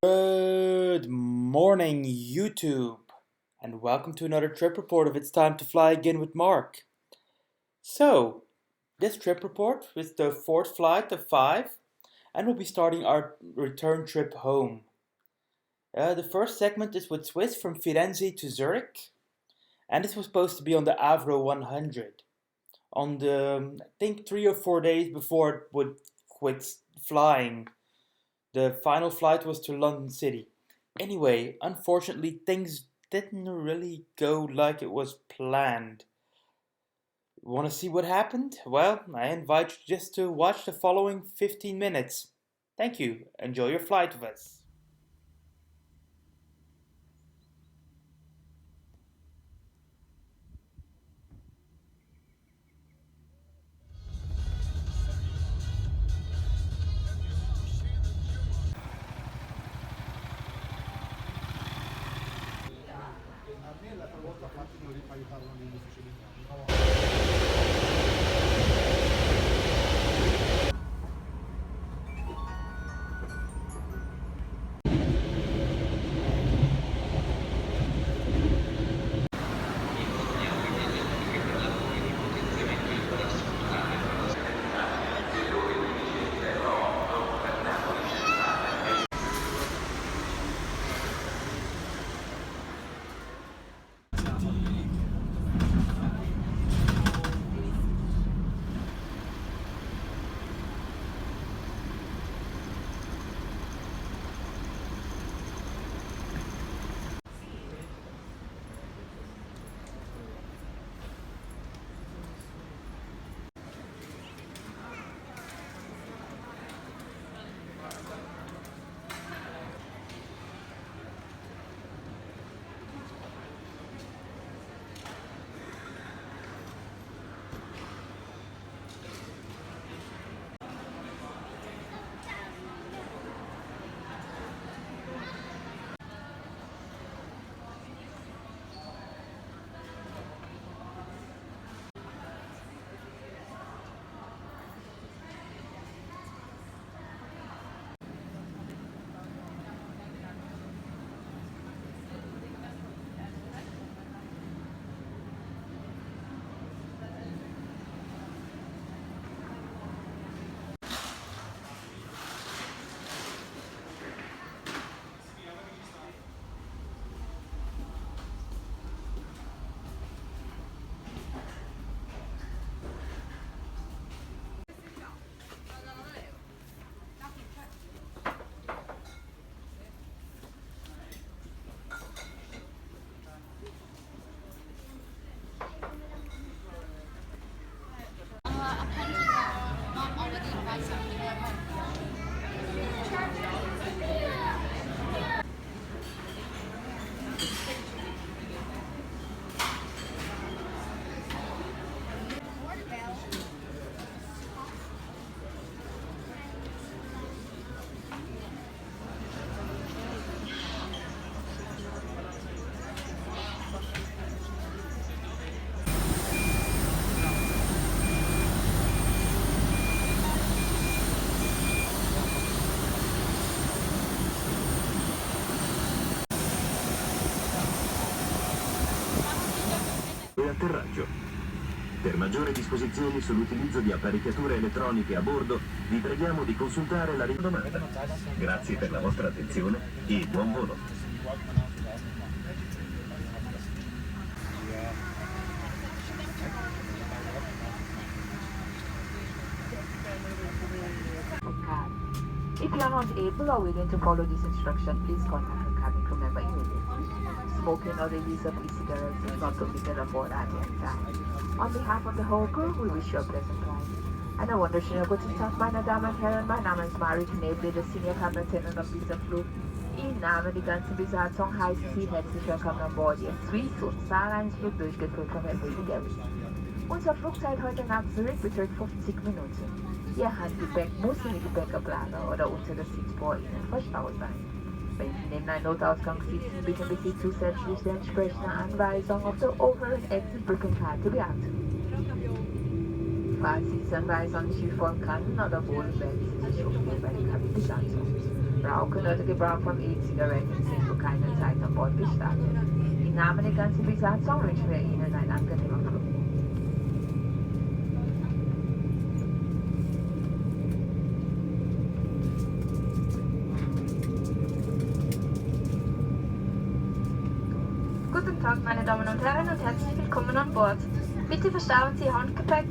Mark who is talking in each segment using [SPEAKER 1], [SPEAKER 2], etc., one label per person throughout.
[SPEAKER 1] Good morning, YouTube, and welcome to another trip report of It's Time to Fly Again with Mark. So, this trip report is the fourth flight of 5, and we'll be starting our return trip home. The first segment is with Swiss from Firenze to Zurich, and this was supposed to be on the Avro 100. On the, I think 3 or 4 days before it would quit flying. The final flight was to London City. Anyway, unfortunately, things didn't really go like it was planned. Want to see what happened? Well, I invite you just to watch the following 15 minutes. Thank you. Enjoy your flight with us.
[SPEAKER 2] Atterraggio. Per maggiori disposizioni sull'utilizzo di apparecchiature elettroniche a bordo, vi preghiamo di consultare la ridomanda. Grazie per la vostra attenzione e buon volo.
[SPEAKER 3] If you are not able or willing to follow this instruction, please contact a cabin crew member immediately. Smoking or the use of e-cigarettes is not permitted aboard at any time. On behalf of the whole crew, we wish you a pleasant ride. Eine wunderschöne guten Tag, meine Damen und Herren. Mein Name ist Mari Knebel, der Senior Captain auf diesem Flug. Im Namen der ganzen Besatzung heißen Sie herzlich willkommen an Bord Ihr SWISS und SAR-1-Flug durchgeführt von Helvetic Airways. Unsere Flugzeit heute nach Zurich beträgt 50 Minuten. Ihr Handgepäck muss in die Gepäckablage oder unter das Sitz vor Ihnen verstaut sein. Wenn Sie neben einem Notausgang sitzen, bitten wir Sie zusätzlich die entsprechende Anweisung auf der oberen Exit-Brückenkarte beachten. Falls Sie diese Anweisung nicht folgen können oder wollen, melden Sie sich umgehend bei der Kabinenbesatzung. Rauchen oder Gebrauch von E-Zigaretten sind für keine Zeit an Bord gestattet. Im Namen der ganzen Besatzung wünschen wir Ihnen einen angenehmen Flug.
[SPEAKER 4] Guten Tag, meine Damen und Herren, und herzlich willkommen an Bord. Bitte verstauen Sie Ihr Handgepäck.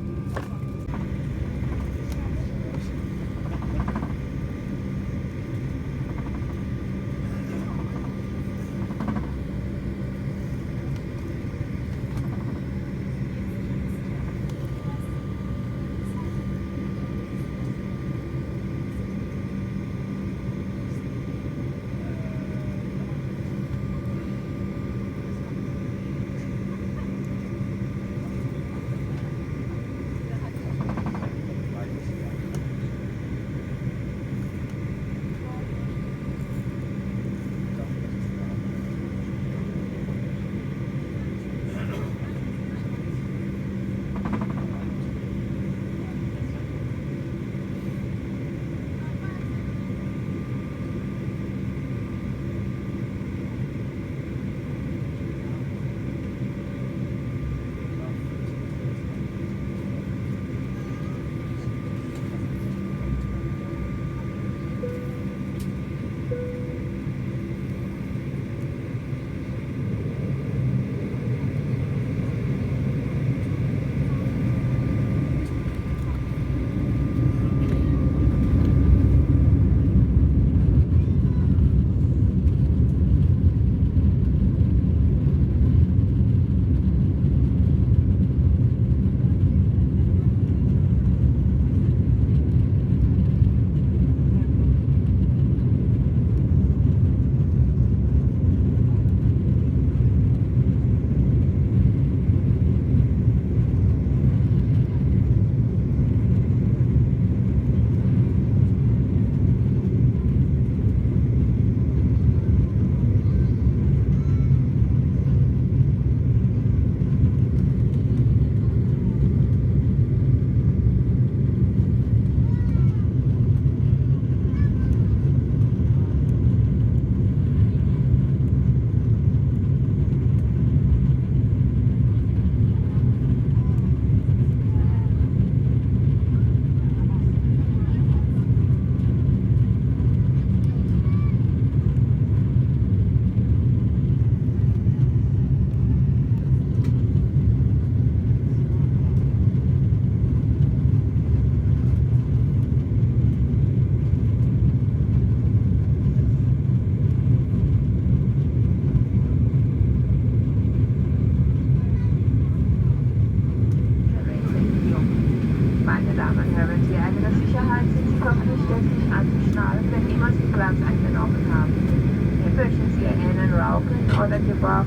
[SPEAKER 3] Oder gebraucht.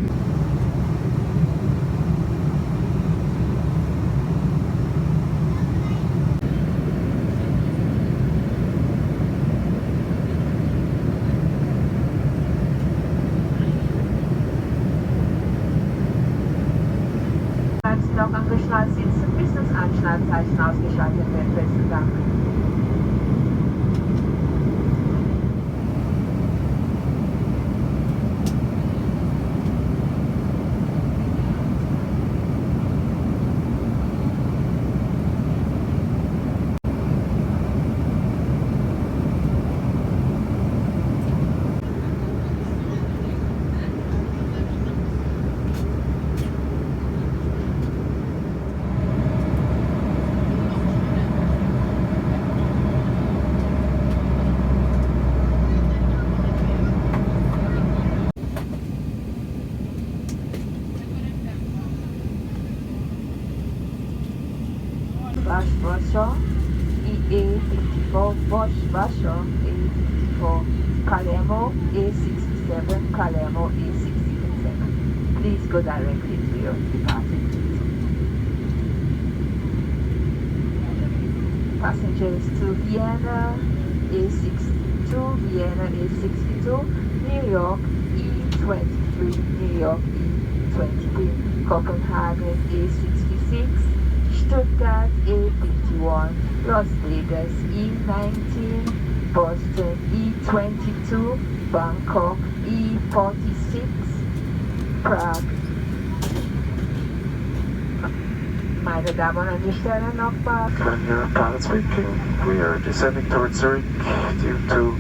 [SPEAKER 3] Bleiben Sie noch angeschnallt sitzen, bis das Anschnallzeichen ausgeschaltet wird. Besten Dank. Washer, EA54, Washer, A54, Palermo, A67, Palermo, A67. Please go directly to your departing gate. Passengers to Vienna, A62, Vienna, A62, New York, E23, New York, E23, Copenhagen, A66, Stuttgart A51, Las Vegas E19, Boston E22, Bangkok E46, Prague. Meine Damen und Herren, nochmal.
[SPEAKER 5] Commander pilot speaking. We are descending towards Zurich due to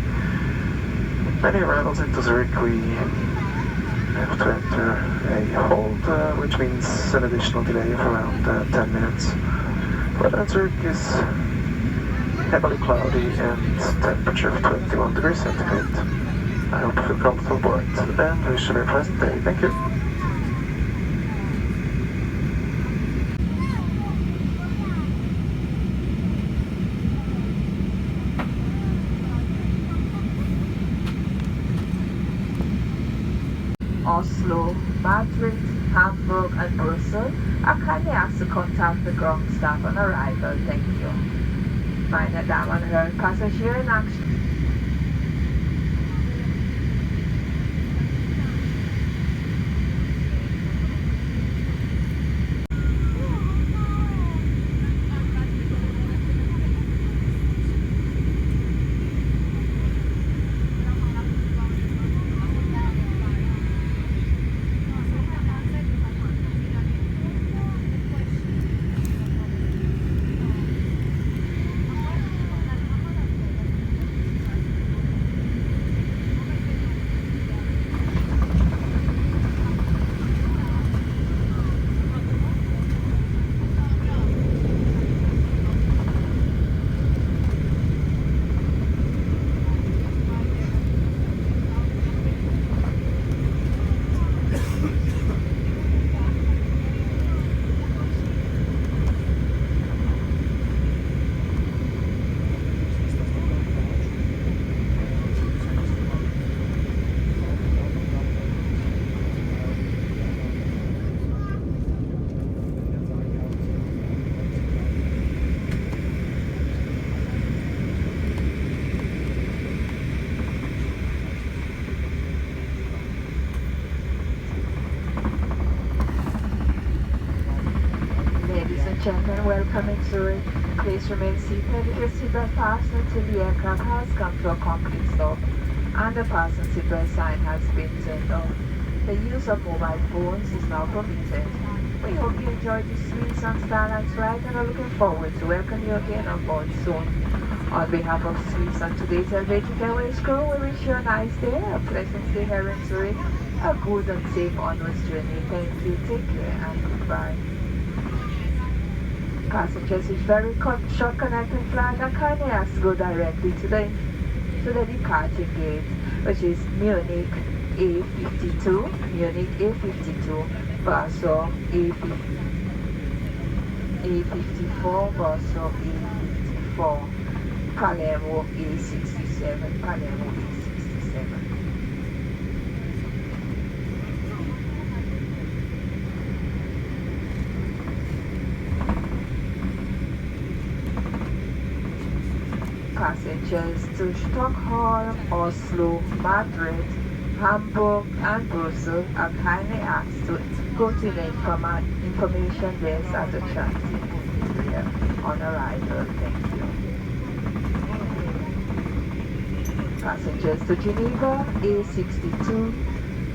[SPEAKER 5] many arrivals into Zurich. We have to enter a hold, which means an additional delay of around 10 minutes. Weather in Zurich is heavily cloudy and temperature of 21 degrees centigrade. I hope you feel comfortable aboard and wish you a very pleasant day. Thank you.
[SPEAKER 3] Oslo, Madrid, Hamburg and Brussels are kindly asked to contact the ground staff on arrival. Thank you. Meine Damen und Herren, Passagier in action. Gentlemen, welcome in Zurich. Please remain seated with your seatbelt fastened until the aircraft has come to a complete stop and the fasten seatbelt sign has been turned off. The use of mobile phones is now permitted. We hope you enjoyed this SWISS and Starline's ride and are looking forward to welcome you again on board soon. On behalf of SWISS and today's Helvetic Airways crew, we wish you a nice day, a pleasant stay here in Zurich, a good and safe onwards journey. Thank you, take care and goodbye. Passengers with very short connecting flight are kindly asked to go directly to the departure gate, which is Munich A52, Munich A52, Warsaw A54, Warsaw A54, Palermo A67, Palermo A67. Passengers to Stockholm, Oslo, Madrid, Hamburg and Brussels are kindly asked to go to the information desk at the transit area on arrival. Thank you. Passengers to Geneva, A62,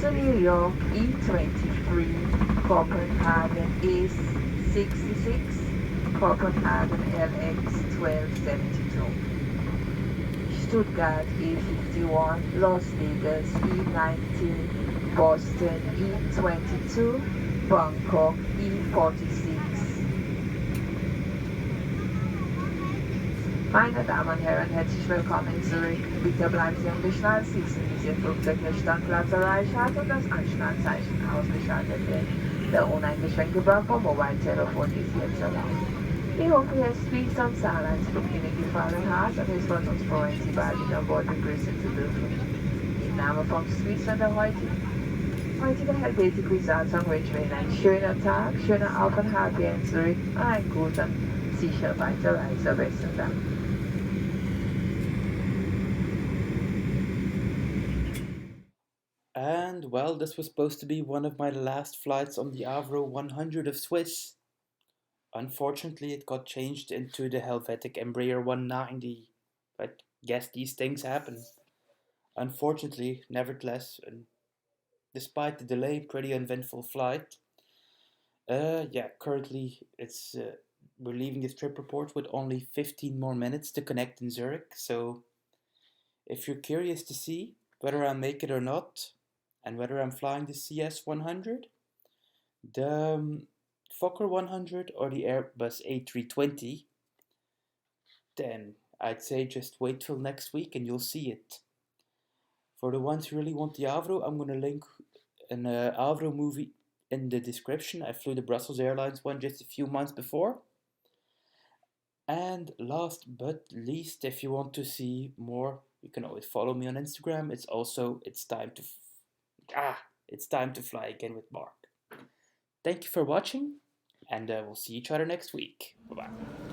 [SPEAKER 3] to New York, E23, Copenhagen, A66, Copenhagen, LX1272. Stuttgart E51, Las Vegas E19, Boston E22, Bangkok E46. Meine Damen und Herren, herzlich willkommen in Zurich. Bitte bleiben Sie angeschnallt, sitzen, bis Ihr Flugzeug den Standplatz erreicht hat und das Anschnallzeichen ausgeschaltet wird. Der uneingeschränkte Brauch vom Mobiltelefon ist jetzt erlaubt. Ich hoffe, Ihr SWISS und Starlines Flug Ihnen gefallen hat und es wird uns freuen, Sie bald wieder an Bord begrüßen zu dürfen. Im Namen vom SWISS und der heutigen Helvetic Resort wünschen wir Ihnen einen schönen Tag, schönen Aufenthalt hier in Zurich und einen guten, sicheren Weiterreise. Besten Dank.
[SPEAKER 1] And well, this was supposed to be one of my last flights on the Avro 100 of Swiss. Unfortunately, it got changed into the Helvetic Embrear 190, but guess these things happen. Unfortunately, nevertheless, and despite the delay, pretty uneventful flight. Yeah, currently we're leaving this trip report with only 15 more minutes to connect in Zurich. So if you're curious to see whether I make it or not, and whether I'm flying the CS 100, the Fokker 100, or the Airbus A320, then I'd say just wait till next week and you'll see it. For the ones who really want the Avro, I'm going to link an Avro movie in the description. I flew the Brussels Airlines one just a few months before. And last but least, if you want to see more, you can always follow me on Instagram. It's time to fly again with Mark. Thank you for watching, and we'll see each other next week. Bye-bye.